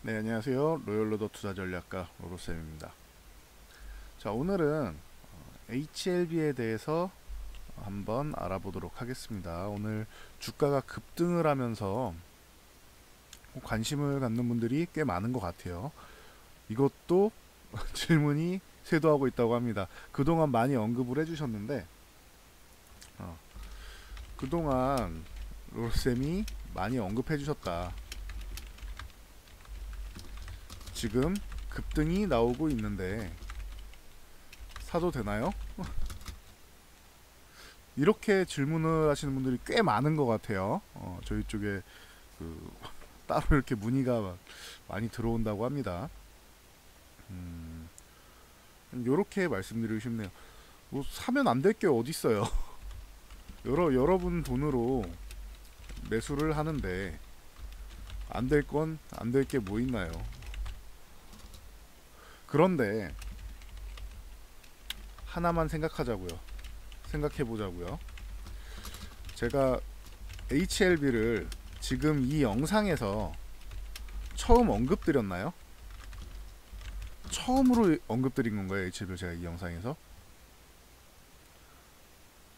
네, 안녕하세요. 로열로더 투자전략가 로로쌤입니다. 자, 오늘은 HLB에 대해서 한번 알아보도록 하겠습니다. 오늘 주가가 급등을 하면서 관심을 갖는 분들이 꽤 많은 것 같아요. 이것도 질문이 쇄도하고 있다고 합니다. 그동안 많이 언급을 해주셨는데 어, 그동안 로로쌤이 많이 언급해 주셨다. 지금 급등이 나오고 있는데 사도 되나요? 이렇게 질문을 하시는 분들이 꽤 많은 것 같아요. 저희 쪽에 그 따로 이렇게 문의가 많이 들어온다고 합니다. 이렇게 말씀드리고 싶네요. 뭐 사면 안 될 게 어디 있어요? 여러분 돈으로 매수를 하는데 안 될 건 안 될 게 뭐 있나요? 그런데 하나만 생각하자고요. 생각해 보자고요. 제가 HLB를 지금 이 영상에서 처음 언급드렸나요? 처음으로 언급드린 건가요? HLB를 제가 이 영상에서?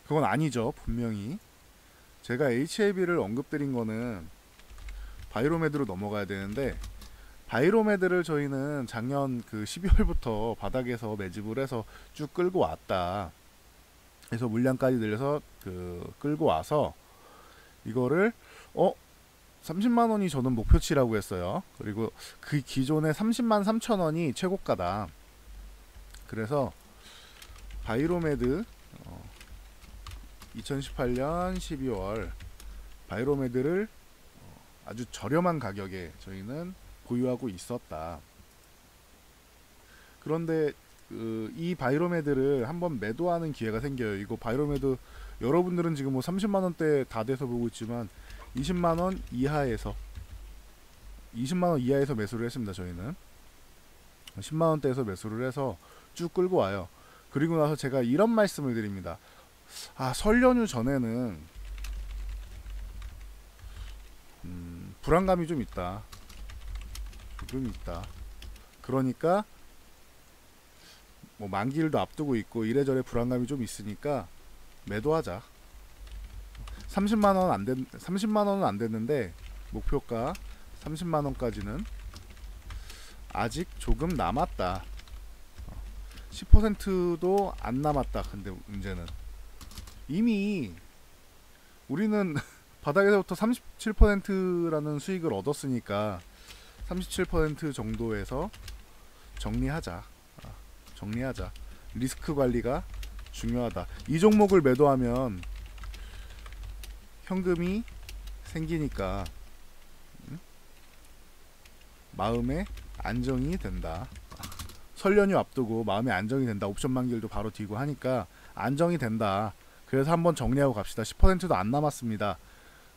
그건 아니죠. 분명히 제가 HLB를 언급드린 거는 바이로메드로 넘어가야 되는데, 바이로메드를 저희는 작년 그 12월부터 바닥에서 매집을 해서 쭉 끌고 왔다. 그래서 물량까지 늘려서 끌고 와서 이거를 30만 원이 저는 목표치라고 했어요. 그리고 그 기존의 30만 3천 원이 최고가다. 그래서 바이로메드 2018년 12월 바이로메드를 아주 저렴한 가격에 저희는 보유하고 있었다. 그런데 이 바이로메드를 한번 매도하는 기회가 생겨요. 이거 바이로메드 여러분들은 지금 뭐 30만 원대 다 돼서 보고 있지만 20만 원 이하에서 20만 원 이하에서 매수를 했습니다. 저희는 10만 원대에서 매수를 해서 쭉 끌고 와요. 그리고 나서 제가 이런 말씀을 드립니다. 설 연휴 전에는 불안감이 좀 있다. 좀 있다. 그러니까 뭐 만기일도 앞두고 있고 이래저래 불안감이 좀 있으니까 매도하자. 30만 원은 안 됐는데 목표가 30만 원까지는 아직 조금 남았다. 10%도 안 남았다. 근데 문제는 이미 우리는 바닥에서부터 37%라는 수익을 얻었으니까 37% 정도에서 정리하자. 정리하자. 리스크 관리가 중요하다. 이 종목을 매도하면 현금이 생기니까 마음에 안정이 된다. 설 연휴 앞두고 마음에 안정이 된다. 옵션 만기일도 바로 뒤고 하니까 안정이 된다. 그래서 한번 정리하고 갑시다. 10%도 안 남았습니다.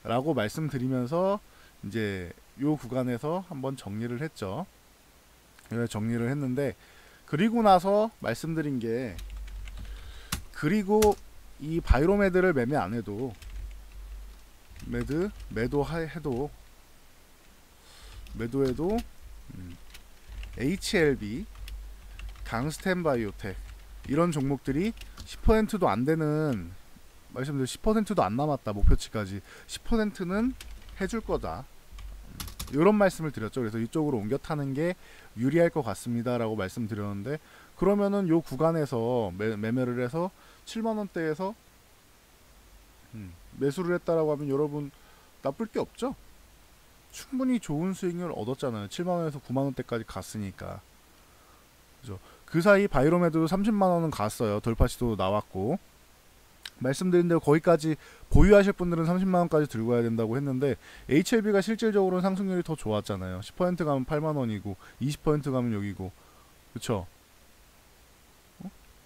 라고 말씀드리면서 이제 요 구간에서 한번 정리를 했죠. 정리를 했는데, 그리고 나서 말씀드린 게, 그리고 이 바이로메드를 매매 안 해도 매도해도 HLB, 강스텐바이오텍 이런 종목들이 10%도 안 되는, 말씀드린 10%도 안 남았다. 목표치까지 10%는 해줄 거다. 이런 말씀을 드렸죠. 그래서 이쪽으로 옮겨 타는 게 유리할 것 같습니다 라고 말씀드렸는데, 그러면은 요 구간에서 매매를 해서 7만 원대에서 매수를 했다라고 하면 여러분 나쁠 게 없죠. 충분히 좋은 수익률 얻었잖아요. 7만 원에서 9만 원대까지 갔으니까. 그죠? 그 사이 바이로메드도 30만 원은 갔어요. 돌파시도 나왔고, 말씀드린 대로 거기까지 보유하실 분들은 30만 원까지 들고 가야 된다고 했는데, HLB가 실질적으로는 상승률이 더 좋았잖아요. 10% 가면 8만 원이고 20% 가면 여기고, 그쵸?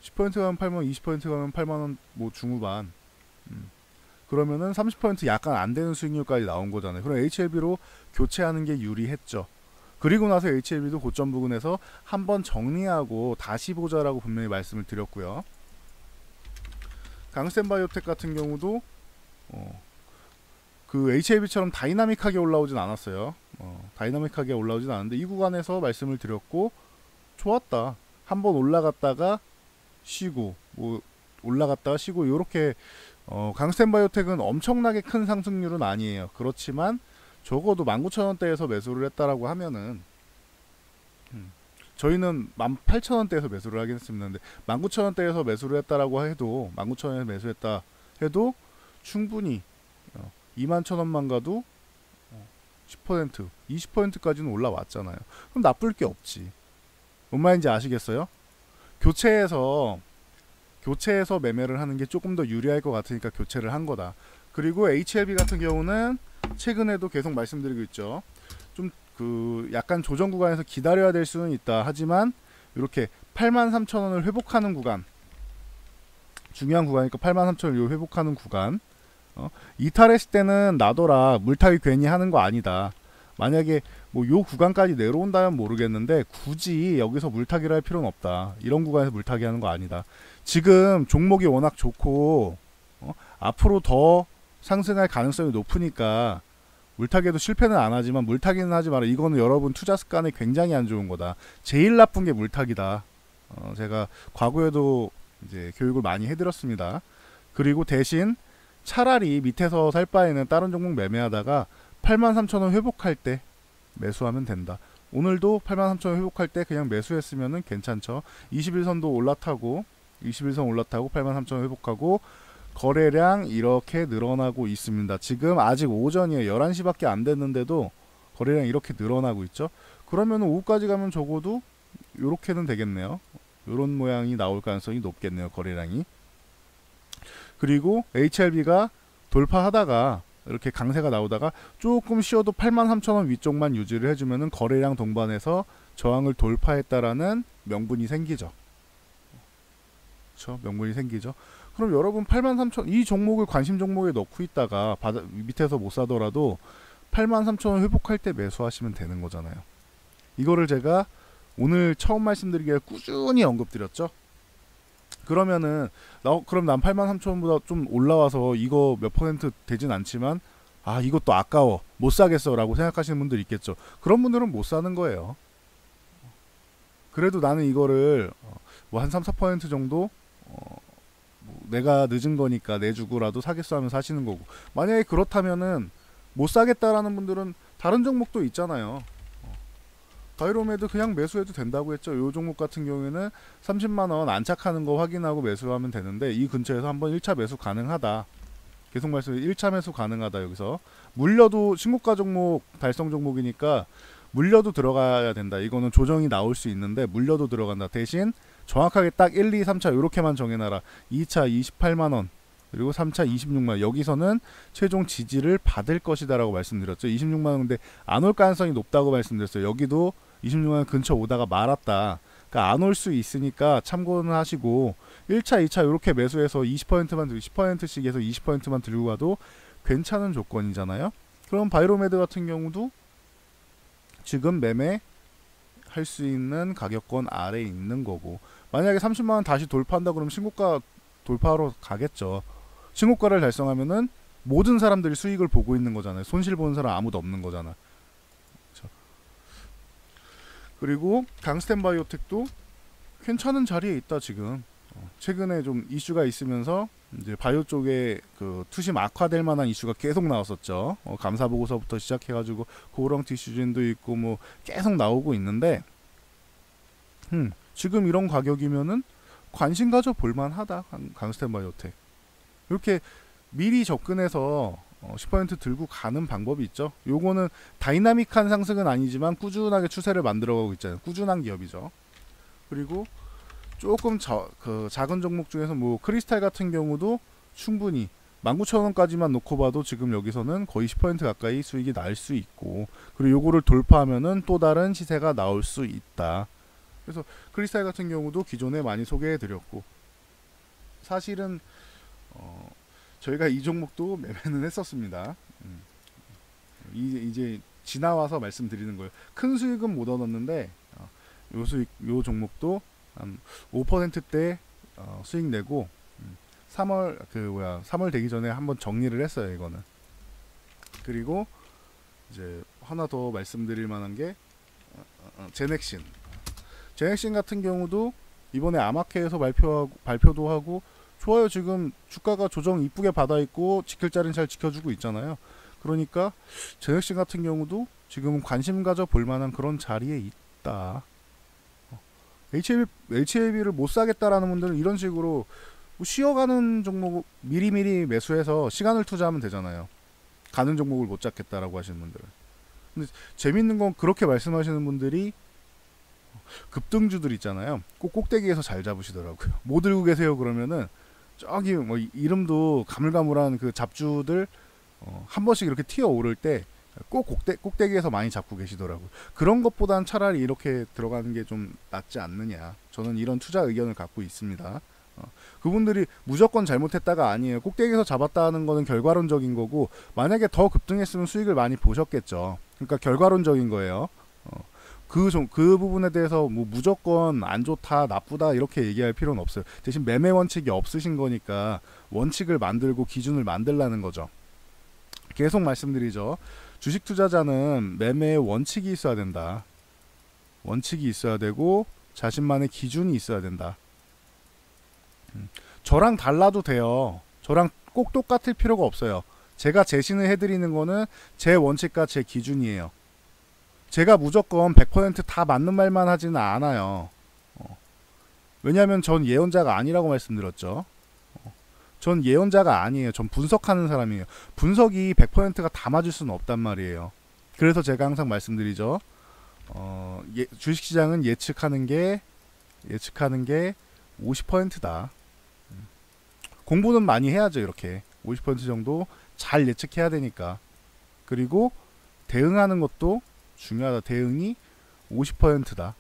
10% 가면 8만 원, 20% 가면 8만 원 뭐 중후반. 그러면은 30% 약간 안 되는 수익률까지 나온 거잖아요. 그럼 HLB로 교체하는 게 유리했죠. 그리고 나서 HLB도 고점 부근에서 한번 정리하고 다시 보자라고 분명히 말씀을 드렸고요. 강센바이오텍 같은 경우도 그 HLB처럼 다이나믹하게 올라오진 않았어요. 다이나믹하게 올라오진 않은데 이 구간에서 말씀을 드렸고 좋았다. 한번 올라갔다가 쉬고 뭐 올라갔다가 쉬고 요렇게 강스텐바이오텍은 엄청나게 큰 상승률은 아니에요. 그렇지만 적어도 19,000원대에서 매수를 했다라고 하면은 저희는 18,000원대에서 매수를 하긴 했습니다. 19,000원대에서 매수를 했다라고 해도 19,000원에 매수했다 해도 충분히 21,000원만 가도 10% 20%까지는 올라왔잖아요. 그럼 나쁠 게 없지. 뭔 말인지 아시겠어요? 교체해서 매매를 하는 게 조금 더 유리할 것 같으니까 교체를 한 거다. 그리고 HLB 같은 경우는 최근에도 계속 말씀드리고 있죠. 좀 그 약간 조정 구간에서 기다려야 될 수는 있다. 하지만 이렇게 83,000원을 회복하는 구간, 중요한 구간이니까 83,000원을 회복하는 구간, 이탈했을 때는 나더라 물타기 괜히 하는 거 아니다. 만약에 뭐 요 구간까지 내려온다면 모르겠는데 굳이 여기서 물타기를 할 필요는 없다. 이런 구간에서 물타기 하는 거 아니다. 지금 종목이 워낙 좋고 앞으로 더 상승할 가능성이 높으니까 물타기에도 실패는 안 하지만 물타기는 하지 마라. 이거는 여러분 투자 습관에 굉장히 안 좋은 거다. 제일 나쁜 게 물타기다. 제가 과거에도 이제 교육을 많이 해드렸습니다. 그리고 대신 차라리 밑에서 살 바에는 다른 종목 매매하다가 83,000원 회복할 때 매수하면 된다. 오늘도 83,000원 회복할 때 그냥 매수했으면은 괜찮죠. 21선도 올라타고 21선 올라타고 83,000원 회복하고 거래량 이렇게 늘어나고 있습니다. 지금 아직 오전이에요. 11시밖에 안 됐는데도 거래량 이렇게 늘어나고 있죠. 그러면 오후까지 가면 적어도 이렇게는 되겠네요. 이런 모양이 나올 가능성이 높겠네요. 거래량이. 그리고 HLB가 돌파하다가 이렇게 강세가 나오다가 조금 쉬어도 83,000원 위쪽만 유지를 해주면은 거래량 동반해서 저항을 돌파했다라는 명분이 생기죠. 그렇죠? 명분이 생기죠. 그럼 여러분 83,000원 이 종목을 관심 종목에 넣고 있다가 밑에서 못 사더라도 83,000원 회복할 때 매수하시면 되는 거잖아요. 이거를 제가 오늘 처음 말씀드리기에 꾸준히 언급드렸죠. 그러면은 그럼 난 83,000원보다 좀 올라와서 이거 몇 퍼센트 되진 않지만 아 이것도 아까워 못 사겠어 라고 생각하시는 분들 있겠죠. 그런 분들은 못 사는 거예요. 그래도 나는 이거를 뭐 한 3-4% 정도 뭐 내가 늦은 거니까 내주고라도 사겠어 하면 사시는 거고, 만약에 그렇다면은 못 사겠다라는 분들은 다른 종목도 있잖아요. 바이로메드 그냥 매수해도 된다고 했죠. 이 종목 같은 경우에는 30만원 안착하는 거 확인하고 매수하면 되는데 이 근처에서 한번 1차 매수 가능하다. 계속 말씀드려요. 1차 매수 가능하다. 여기서 물려도 신고가 종목 달성 종목이니까 물려도 들어가야 된다. 이거는 조정이 나올 수 있는데 물려도 들어간다. 대신 정확하게 딱 1, 2, 3차 이렇게만 정해놔라. 2차 28만원 그리고 3차 26만원 여기서는 최종 지지를 받을 것이다 라고 말씀드렸죠. 26만원 근데 안 올 가능성이 높다고 말씀드렸어요. 여기도 26만원 근처 오다가 말았다. 그러니까 안 올 수 있으니까 참고는 하시고 1차 2차 이렇게 매수해서 20%만 들고 10%씩 해서 20%만 들고 가도 괜찮은 조건이잖아요. 그럼 바이로메드 같은 경우도 지금 매매 할 수 있는 가격권 아래에 있는 거고, 만약에 30만원 다시 돌파한다 그러면 신고가 돌파하러 가겠죠. 신고가를 달성하면은 모든 사람들이 수익을 보고 있는 거잖아요. 손실 보는 사람 아무도 없는 거잖아. 그렇죠? 그리고 강스텐바이오텍도 괜찮은 자리에 있다 지금. 최근에 좀 이슈가 있으면서 이제 바이오 쪽에 그 투심 악화될 만한 이슈가 계속 나왔었죠. 감사 보고서부터 시작해가지고 고렁 티슈진도 있고 뭐 계속 나오고 있는데, 지금 이런 가격이면은 관심 가져 볼만하다. 강스텐바이오텍 이렇게 미리 접근해서 10% 들고 가는 방법이 있죠. 요거는 다이나믹한 상승은 아니지만 꾸준하게 추세를 만들어가고 있잖아요. 꾸준한 기업이죠. 그리고 조금 작은 종목 중에서 뭐 크리스탈 같은 경우도 충분히 19,000원까지만 놓고 봐도 지금 여기서는 거의 10% 가까이 수익이 날 수 있고, 그리고 요거를 돌파하면은 또 다른 시세가 나올 수 있다. 그래서 크리스탈 같은 경우도 기존에 많이 소개해 드렸고, 사실은 저희가 이 종목도 매매는 했었습니다. 이제 지나와서 말씀드리는 거예요. 큰 수익은 못 얻었는데 요 종목도 한 5%대 수익 내고 3월 되기 전에 한번 정리를 했어요. 이거는. 그리고 이제 하나 더 말씀드릴 만한 게 제넥신. 제넥신 같은 경우도 이번에 아마케에서 발표도 하고 좋아요. 지금 주가가 조정 이쁘게 받아 있고 지킬 자리는 잘 지켜주고 있잖아요. 그러니까 제넥신 같은 경우도 지금은 관심 가져 볼 만한 그런 자리에 있다. HLB를 못 사겠다라는 분들은 이런 식으로 쉬어가는 종목 미리미리 매수해서 시간을 투자하면 되잖아요. 가는 종목을 못 잡겠다라고 하시는 분들은. 근데 재밌는 건 그렇게 말씀하시는 분들이 급등주들 있잖아요. 꼭 꼭대기에서 잘 잡으시더라고요. 뭐 들고 계세요 그러면은 저기 뭐 이름도 가물가물한 그 잡주들 한 번씩 이렇게 튀어 오를 때 꼭 꼭대기에서 많이 잡고 계시더라고요. 그런 것보단 차라리 이렇게 들어가는 게 좀 낫지 않느냐. 저는 이런 투자 의견을 갖고 있습니다. 그분들이 무조건 잘못했다가 아니에요. 꼭대기에서 잡았다는 거는 결과론적인 거고, 만약에 더 급등했으면 수익을 많이 보셨겠죠. 그러니까 결과론적인 거예요. 그 부분에 대해서 뭐 무조건 안 좋다, 나쁘다 이렇게 얘기할 필요는 없어요. 대신 매매 원칙이 없으신 거니까 원칙을 만들고 기준을 만들라는 거죠. 계속 말씀드리죠. 주식 투자자는 매매의 원칙이 있어야 된다. 원칙이 있어야 되고 자신만의 기준이 있어야 된다. 저랑 달라도 돼요. 저랑 꼭 똑같을 필요가 없어요. 제가 제시를 해드리는 거는 제 원칙과 제 기준이에요. 제가 무조건 100% 맞는 말만 하지는 않아요. 왜냐하면 전 예언자가 아니라고 말씀드렸죠. 전 예언자가 아니에요. 전 분석하는 사람이에요. 분석이 100%가 다 맞을 수는 없단 말이에요. 그래서 제가 항상 말씀드리죠. 주식시장은 예측하는 게 50%다. 공부는 많이 해야죠. 이렇게 50% 정도 잘 예측해야 되니까. 그리고 대응하는 것도 중요하다. 대응이 50%다.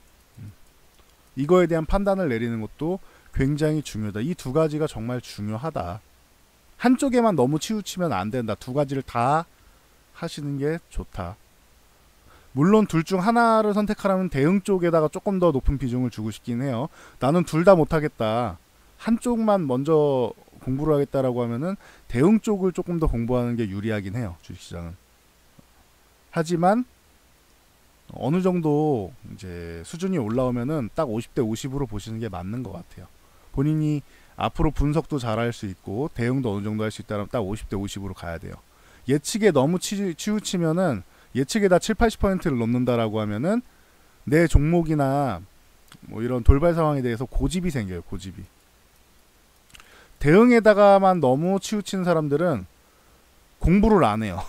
이거에 대한 판단을 내리는 것도 굉장히 중요하다. 이 두 가지가 정말 중요하다. 한쪽에만 너무 치우치면 안 된다. 두 가지를 다 하시는 게 좋다. 물론 둘 중 하나를 선택하라면 대응 쪽에다가 조금 더 높은 비중을 주고 싶긴 해요. 나는 둘 다 못하겠다. 한쪽만 먼저 공부를 하겠다라고 하면은 대응 쪽을 조금 더 공부하는 게 유리하긴 해요. 주식시장은. 하지만 어느 정도 이제 수준이 올라오면은 딱 50대 50으로 보시는 게 맞는 것 같아요. 본인이 앞으로 분석도 잘할 수 있고 대응도 어느 정도 할 수 있다면 딱 50대 50으로 가야 돼요. 예측에 너무 치우치면은 예측에다 7, 80%를 넘는다라고 하면은 내 종목이나 뭐 이런 돌발 상황에 대해서 고집이 생겨요. 고집이. 대응에다가만 너무 치우치는 사람들은 공부를 안 해요.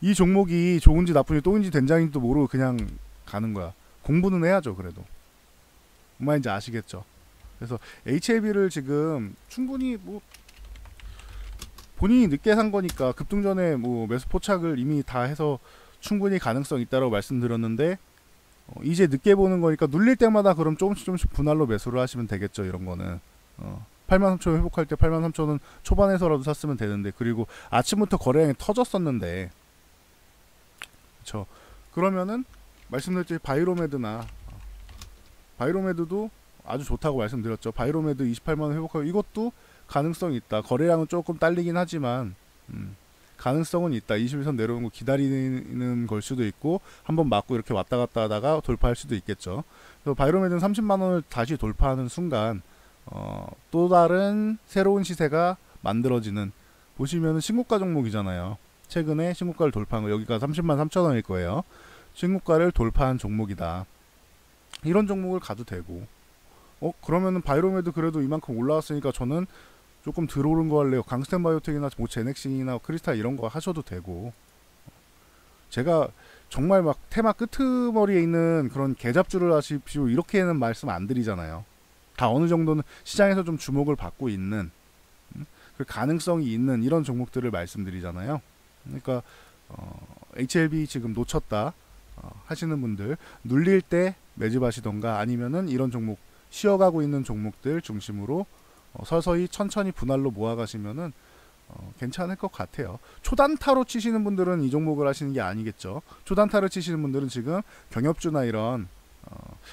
이 종목이 좋은지 나쁜지 똥인지 된장인지도 모르고 그냥 가는 거야. 공부는 해야죠. 그래도. 뭔 말인지 아시겠죠? 그래서 HLB를 지금 충분히 뭐 본인이 늦게 산 거니까 급등 전에 뭐 매수 포착을 이미 다 해서 충분히 가능성 있다고 말씀드렸는데 이제 늦게 보는 거니까 눌릴 때마다 그럼 조금씩 분할로 매수를 하시면 되겠죠. 이런 거는 83,000원 회복할 때 83,000원 초반에서라도 샀으면 되는데, 그리고 아침부터 거래량이 터졌었는데, 그쵸. 그러면은 말씀드렸듯이 바이로메드도 아주 좋다고 말씀드렸죠. 바이로메드 28만원 회복하고 이것도 가능성이 있다. 거래량은 조금 딸리긴 하지만 가능성은 있다. 21선 내려오는 거 기다리는 걸 수도 있고 한번 맞고 이렇게 왔다 갔다 하다가 돌파할 수도 있겠죠. 그래서 바이로메드는 30만원을 다시 돌파하는 순간 또 다른 새로운 시세가 만들어지는, 보시면은 신고가 종목이잖아요. 최근에 신고가를 돌파한 거, 여기가 30만 3천원일 거예요. 신고가를 돌파한 종목이다. 이런 종목을 가도 되고, 그러면은 바이로메드 그래도 이만큼 올라왔으니까 저는 조금 들어오른 거 할래요. 강스텐 바이오텍이나 뭐 제넥신이나 크리스탈 이런 거 하셔도 되고, 제가 정말 막 테마 끄트머리에 있는 그런 개잡주를 하십시오 이렇게는 말씀 안 드리잖아요. 다 어느 정도는 시장에서 좀 주목을 받고 있는 그 가능성이 있는 이런 종목들을 말씀드리잖아요. 그러니까 HLB 지금 놓쳤다 하시는 분들, 눌릴 때 매집하시던가 아니면은 이런 종목 쉬어가고 있는 종목들 중심으로 서서히 천천히 분할로 모아가시면은 괜찮을 것 같아요. 초단타로 치시는 분들은 이 종목을 하시는 게 아니겠죠. 초단타를 치시는 분들은 지금 경협주나 이런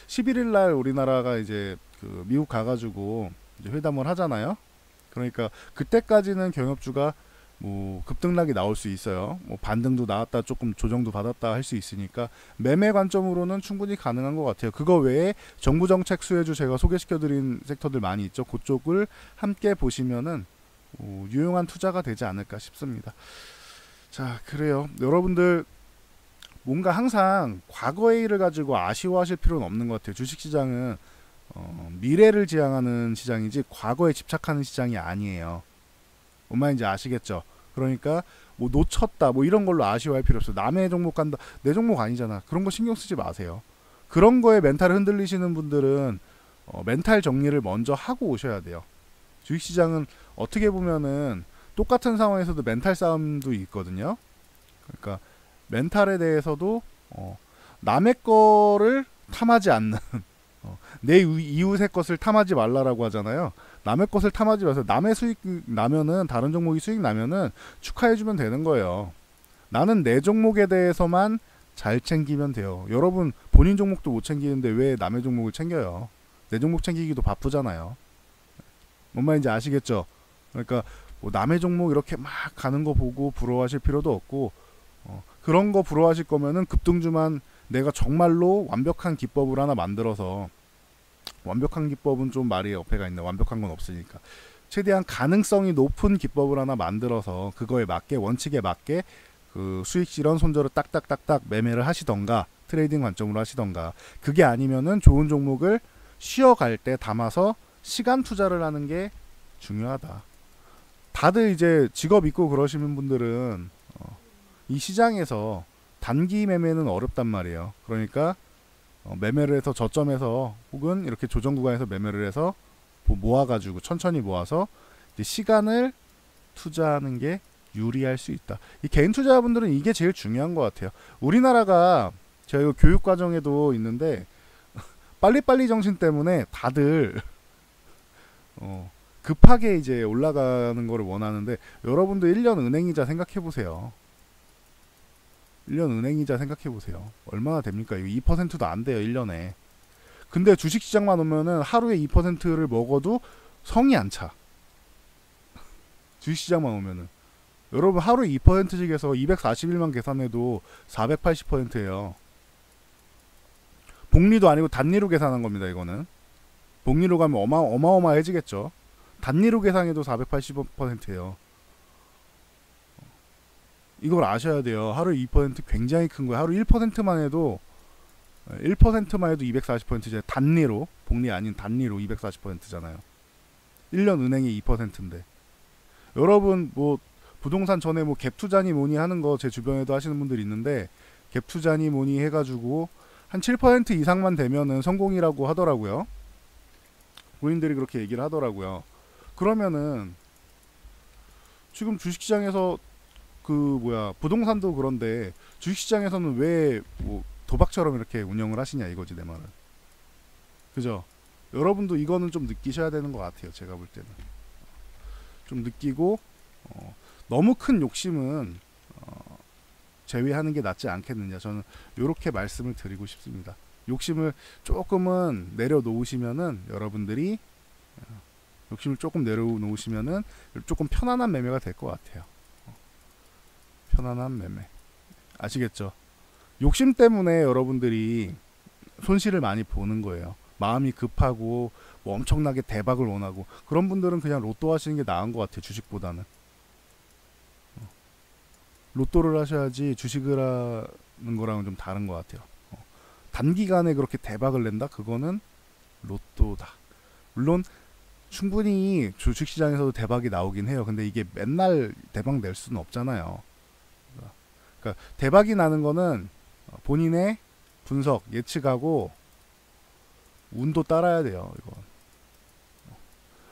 11일 날 우리나라가 이제 그 미국 가가지고 이제 회담을 하잖아요. 그러니까 그때까지는 경협주가 뭐 급등락이 나올 수 있어요. 뭐 반등도 나왔다 조금 조정도 받았다 할 수 있으니까 매매 관점으로는 충분히 가능한 것 같아요. 그거 외에 정부 정책 수혜주 제가 소개시켜드린 섹터들 많이 있죠. 그쪽을 함께 보시면은 유용한 투자가 되지 않을까 싶습니다. 자, 그래요. 여러분들 뭔가 항상 과거의 일을 가지고 아쉬워하실 필요는 없는 것 같아요. 주식시장은 미래를 지향하는 시장이지 과거에 집착하는 시장이 아니에요. 뭔 말인지 아시겠죠? 그러니까 뭐 놓쳤다 뭐 이런 걸로 아쉬워할 필요 없어요. 남의 종목 간다 내 종목 아니잖아. 그런 거 신경 쓰지 마세요. 그런 거에 멘탈을 흔들리시는 분들은 멘탈 정리를 먼저 하고 오셔야 돼요. 주식시장은 어떻게 보면은 똑같은 상황에서도 멘탈 싸움도 있거든요. 그러니까 멘탈에 대해서도 남의 거를 탐하지 않는 내 이웃의 것을 탐하지 말라라고 하잖아요. 남의 것을 탐하지 마세요. 남의 수익 나면은 다른 종목이 수익 나면은 축하해주면 되는 거예요. 나는 내 종목에 대해서만 잘 챙기면 돼요. 여러분 본인 종목도 못 챙기는데 왜 남의 종목을 챙겨요? 내 종목 챙기기도 바쁘잖아요. 뭔 말인지 아시겠죠? 그러니까 뭐 남의 종목 이렇게 막 가는 거 보고 부러워하실 필요도 없고 그런 거 부러워하실 거면은 급등주만 내가 정말로 완벽한 기법을 하나 만들어서 완벽한 기법은 좀 말이 어폐가 있네. 완벽한 건 없으니까 최대한 가능성이 높은 기법을 하나 만들어서 그거에 맞게 원칙에 맞게 그 수익 실현 손절을 딱딱딱딱 매매를 하시던가 트레이딩 관점으로 하시던가 그게 아니면은 좋은 종목을 쉬어갈 때 담아서 시간 투자를 하는 게 중요하다. 다들 이제 직업 있고 그러시는 분들은 이 시장에서 단기 매매는 어렵단 말이에요. 그러니까 매매를 해서 저점에서 혹은 이렇게 조정 구간에서 매매를 해서 모아가지고 천천히 모아서 이제 시간을 투자하는 게 유리할 수 있다. 이 개인 투자자분들은 이게 제일 중요한 것 같아요. 우리나라가 제가 이거 교육 과정에도 있는데 빨리빨리 정신 때문에 다들 급하게 이제 올라가는 거를 원하는데 여러분도 1년 은행이자 생각해 보세요. 1년 은행이자 생각해 보세요. 얼마나 됩니까? 이거 2%도 안 돼요, 1년에. 근데 주식시장만 오면은 하루에 2%를 먹어도 성이 안 차. 주식시장만 오면은. 여러분 하루에 2%씩 해서 241만 계산해도 480%예요. 복리도 아니고 단리로 계산한 겁니다, 이거는. 복리로 가면 어마어마해지겠죠. 단리로 계산해도 480%예요. 이걸 아셔야 돼요. 하루 2% 굉장히 큰 거예요. 하루 1%만 해도 240%잖아요. 단리로, 복리 아닌 단리로 240%잖아요. 1년 은행이 2%인데. 여러분 뭐 부동산 전에 뭐 갭 투자니 뭐니 하는 거 제 주변에도 하시는 분들이 있는데 갭 투자니 뭐니 해가지고 한 7% 이상만 되면은 성공이라고 하더라고요. 본인들이 그렇게 얘기를 하더라고요. 그러면은 지금 주식시장에서 부동산도 그런데 주식시장에서는 왜 뭐 도박처럼 이렇게 운영을 하시냐 이거지 내 말은. 그죠? 여러분도 이거는 좀 느끼셔야 되는 것 같아요. 제가 볼 때는 좀 느끼고 너무 큰 욕심은 제외하는 게 낫지 않겠느냐. 저는 이렇게 말씀을 드리고 싶습니다. 욕심을 조금은 내려놓으시면은 여러분들이 욕심을 조금 내려놓으시면은 조금 편안한 매매가 될 것 같아요. 편안한 매매. 아시겠죠? 욕심 때문에 여러분들이 손실을 많이 보는 거예요. 마음이 급하고 뭐 엄청나게 대박을 원하고 그런 분들은 그냥 로또 하시는 게 나은 것 같아요. 주식보다는. 로또를 하셔야지 주식을 하는 거랑은 좀 다른 것 같아요. 단기간에 그렇게 대박을 낸다? 그거는 로또다. 물론 충분히 주식시장에서도 대박이 나오긴 해요. 근데 이게 맨날 대박 낼 수는 없잖아요. 그러니까 대박이 나는 거는 본인의 분석, 예측하고 운도 따라야 돼요. 이건.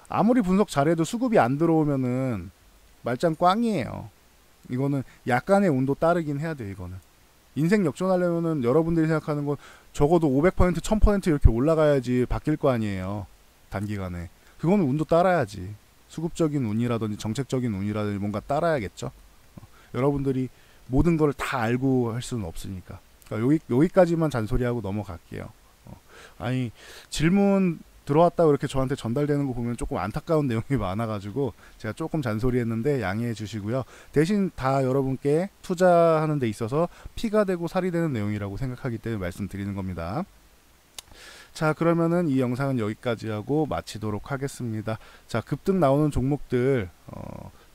아무리 분석 잘해도 수급이 안 들어오면은 말짱 꽝이에요. 이거는 약간의 운도 따르긴 해야 돼요. 이거는. 인생 역전하려면은 여러분들이 생각하는 건 적어도 500%, 1000% 이렇게 올라가야지 바뀔 거 아니에요. 단기간에. 그거는 운도 따라야지. 수급적인 운이라든지 정책적인 운이라든지 뭔가 따라야겠죠. 여러분들이 모든 걸 다 알고 할 수는 없으니까. 그러니까 여기까지만 잔소리하고 넘어갈게요. 아니 질문 들어왔다고 이렇게 저한테 전달되는 거 보면 조금 안타까운 내용이 많아가지고 제가 조금 잔소리했는데 양해해 주시고요. 대신 다 여러분께 투자하는 데 있어서 피가 되고 살이 되는 내용이라고 생각하기 때문에 말씀드리는 겁니다. 자, 그러면은 이 영상은 여기까지 하고 마치도록 하겠습니다. 자, 급등 나오는 종목들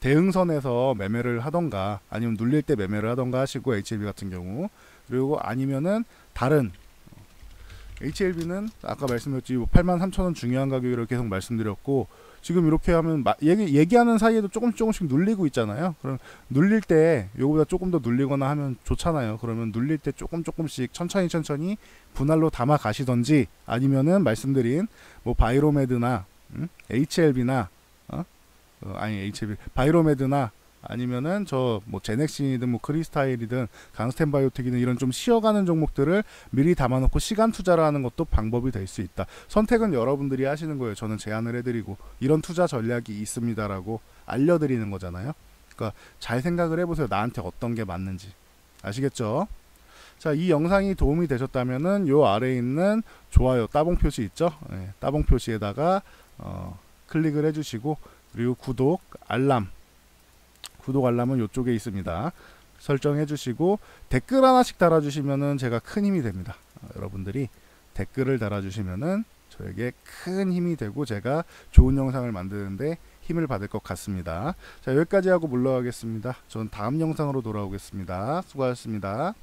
대응선에서 매매를 하던가 아니면 눌릴 때 매매를 하던가 하시고, HLB 같은 경우, 그리고 아니면은 다른 HLB는 아까 말씀드렸지 83,000원 중요한 가격이라고 계속 말씀드렸고, 지금 이렇게 하면 얘기하는 사이에도 조금씩 눌리고 있잖아요. 그럼 눌릴 때 요거보다 조금 더 눌리거나 하면 좋잖아요. 그러면 눌릴 때 조금씩 천천히 분할로 담아 가시던지, 아니면은 말씀드린 뭐 바이로메드나 HLB나 HLB 바이로메드나 아니면은 저 뭐 제넥신이든 뭐 크리스타일이든 강스텐바이오텍이든 이런 좀 쉬어가는 종목들을 미리 담아놓고 시간 투자를 하는 것도 방법이 될 수 있다. 선택은 여러분들이 하시는 거예요. 저는 제안을 해드리고 이런 투자 전략이 있습니다라고 알려드리는 거잖아요. 그러니까 잘 생각을 해보세요. 나한테 어떤 게 맞는지. 아시겠죠? 자, 이 영상이 도움이 되셨다면은 요 아래에 있는 좋아요 따봉 표시 있죠? 네, 따봉 표시에다가 클릭을 해주시고, 그리고 구독 알람은 이쪽에 있습니다. 설정해 주시고 댓글 하나씩 달아주시면은 제가 큰 힘이 됩니다. 여러분들이 댓글을 달아주시면은 저에게 큰 힘이 되고 제가 좋은 영상을 만드는데 힘을 받을 것 같습니다. 자, 여기까지 하고 물러가겠습니다. 전 다음 영상으로 돌아오겠습니다. 수고하셨습니다.